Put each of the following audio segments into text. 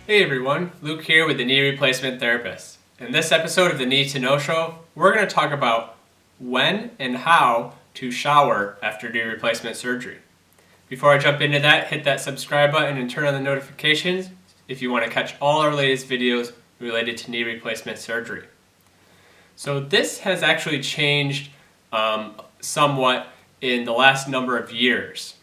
Hey everyone, Luke here with the Knee Replacement Therapist. In this episode of the Knee to Know Show, we're going to talk about when and how to shower after knee replacement surgery. Before I jump into that, hit that subscribe button and turn on the notifications if you want to catch all our latest videos related to knee replacement surgery. So this has actually changed somewhat in the last number of years.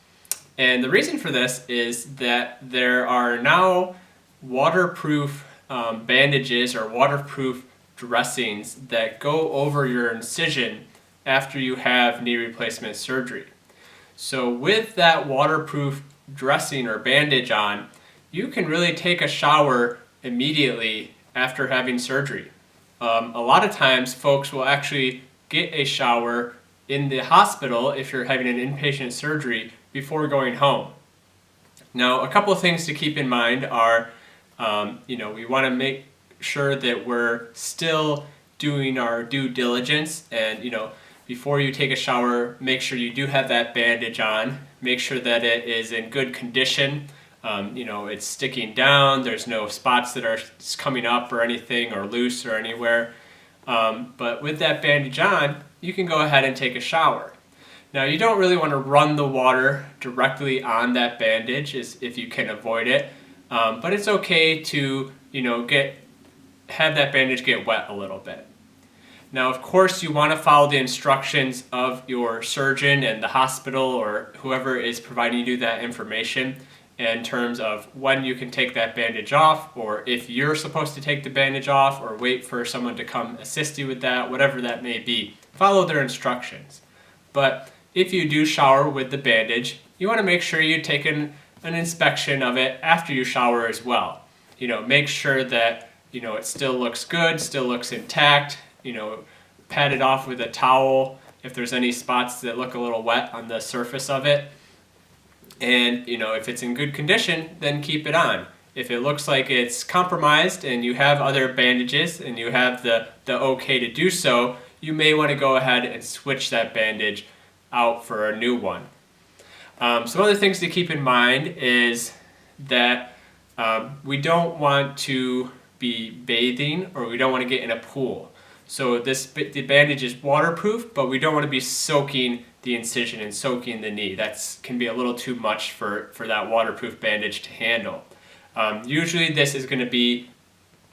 And the reason for this is that there are now waterproof bandages or waterproof dressings that go over your incision after you have knee replacement surgery. So with that waterproof dressing or bandage on, you can really take a shower immediately after having surgery. A lot of times folks will actually get a shower in the hospital if you're having an inpatient surgery before going home. Now, a couple of things to keep in mind are we want to make sure that we're still doing our due diligence and, before you take a shower, make sure you do have that bandage on. Make sure that it is in good condition. It's sticking down. There's no spots that are coming up or anything or loose or anywhere. But with that bandage on, you can go ahead and take a shower. Now, you don't really want to run the water directly on that bandage if you can avoid it. But it's okay to, have that bandage get wet a little bit. Now, of course, you want to follow the instructions of your surgeon and the hospital or whoever is providing you that information in terms of when you can take that bandage off, or if you're supposed to take the bandage off or wait for someone to come assist you with that, whatever that may be. Follow their instructions. But if you do shower with the bandage, you want to make sure you take an inspection of it after you shower as well. Make sure that, it still looks good, still looks intact, pat it off with a towel if there's any spots that look a little wet on the surface of it. And, if it's in good condition, then keep it on. If it looks like it's compromised and you have other bandages and you have the okay to do so, you may want to go ahead and switch that bandage out for a new one. Some other things to keep in mind is that we don't want to be bathing or we don't want to get in a pool. So the bandage is waterproof, but we don't want to be soaking the incision and soaking the knee. That can be a little too much for that waterproof bandage to handle. Usually this is going to be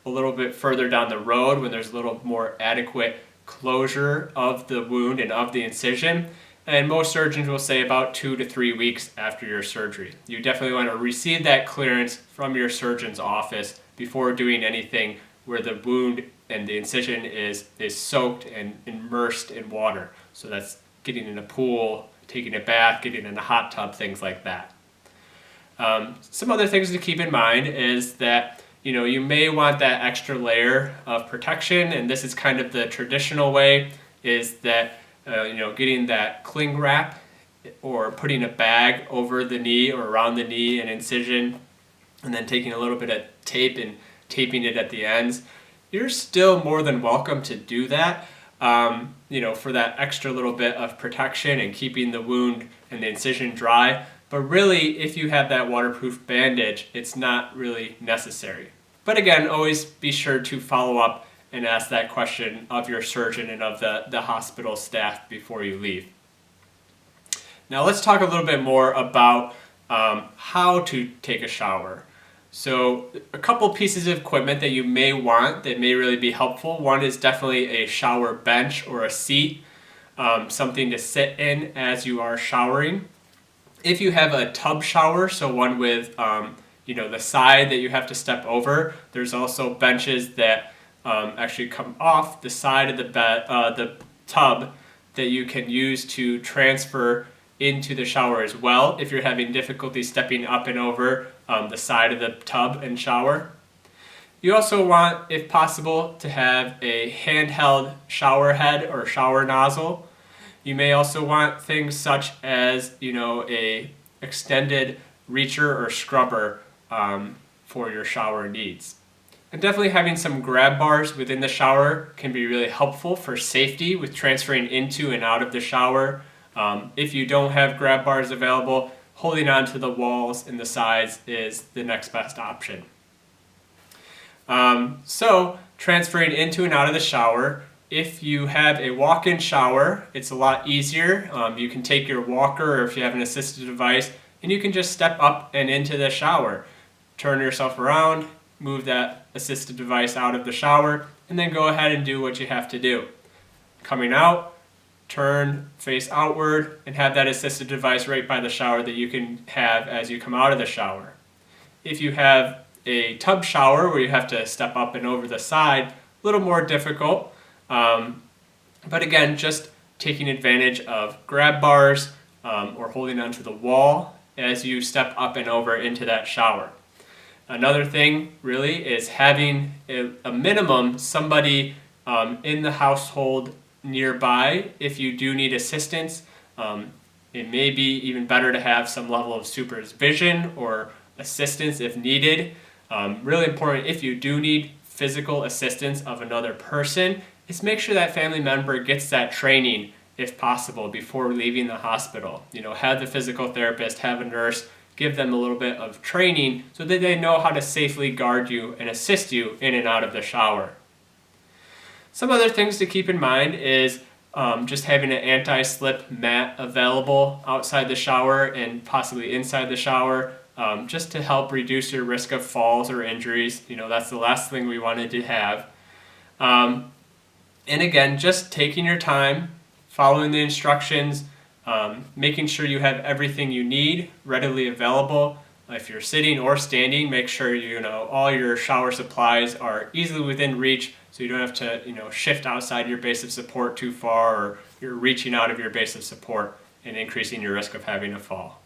a little bit further down the road when there's a little more adequate closure of the wound and of the incision. And most surgeons will say about 2 to 3 weeks after your surgery. You definitely want to receive that clearance from your surgeon's office before doing anything where the wound and the incision is soaked and immersed in water. So that's getting in a pool, taking a bath, getting in a hot tub, things like that. Some other things to keep in mind is that you may want that extra layer of protection, and this is kind of the traditional way, is that getting that cling wrap or putting a bag over the knee or around the knee and incision, and then taking a little bit of tape and taping it at the ends. You're still more than welcome to do that, for that extra little bit of protection and keeping the wound and the incision dry. But really, if you have that waterproof bandage, it's not really necessary. But again, always be sure to follow up and ask that question of your surgeon and of the hospital staff before you leave. Now let's talk a little bit more about how to take a shower. So a couple pieces of equipment that you may want that may really be helpful. One is definitely a shower bench or a seat, something to sit in as you are showering. If you have a tub shower, so one with the side that you have to step over, there's also benches that actually come off the side of the tub that you can use to transfer into the shower as well if you're having difficulty stepping up and over the side of the tub and shower. You also want, if possible, to have a handheld shower head or shower nozzle. You may also want things such as a extended reacher or scrubber for your shower needs. And definitely having some grab bars within the shower can be really helpful for safety with transferring into and out of the shower. If you don't have grab bars available, holding on to the walls and the sides is the next best option. So transferring into and out of the shower, if you have a walk-in shower, it's a lot easier. You can take your walker, or if you have an assistive device, and you can just step up and into the shower. Turn yourself around, move that assistive device out of the shower, and then go ahead and do what you have to do. Coming out, turn face outward and have that assistive device right by the shower that you can have as you come out of the shower. If you have a tub shower where you have to step up and over the side, a little more difficult. But again, just taking advantage of grab bars or holding onto the wall as you step up and over into that shower. Another thing really is having a minimum somebody in the household nearby if you do need assistance. It may be even better to have some level of supervision or assistance if needed. Really important, if you do need physical assistance of another person, is make sure that family member gets that training if possible before leaving the hospital. Have the physical therapist, have a nurse, give them a little bit of training so that they know how to safely guard you and assist you in and out of the shower. Some other things to keep in mind is just having an anti-slip mat available outside the shower and possibly inside the shower, just to help reduce your risk of falls or injuries. That's the last thing we wanted to have. And again, just taking your time, following the instructions, making sure you have everything you need readily available. If you're sitting or standing, make sure all your shower supplies are easily within reach, so you don't have to shift outside your base of support too far, or you're reaching out of your base of support and increasing your risk of having a fall.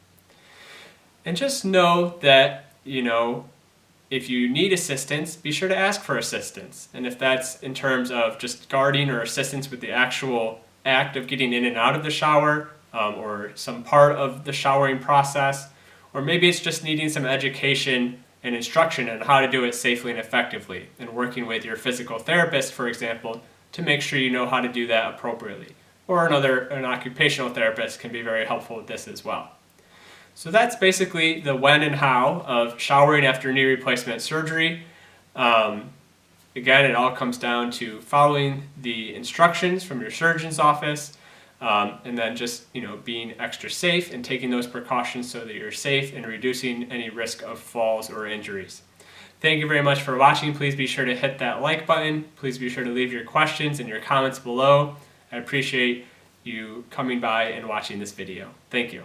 And just know that if you need assistance, be sure to ask for assistance. And if that's in terms of just guarding or assistance with the actual act of getting in and out of the shower, or some part of the showering process, or maybe it's just needing some education and instruction on how to do it safely and effectively, and working with your physical therapist, for example, to make sure you know how to do that appropriately. Or an occupational therapist can be very helpful with this as well. So that's basically the when and how of showering after knee replacement surgery. Again, it all comes down to following the instructions from your surgeon's office, and then just being extra safe and taking those precautions so that you're safe and reducing any risk of falls or injuries. Thank you very much for watching. Please be sure to hit that like button. Please be sure to leave your questions and your comments below. I appreciate you coming by and watching this video. Thank you.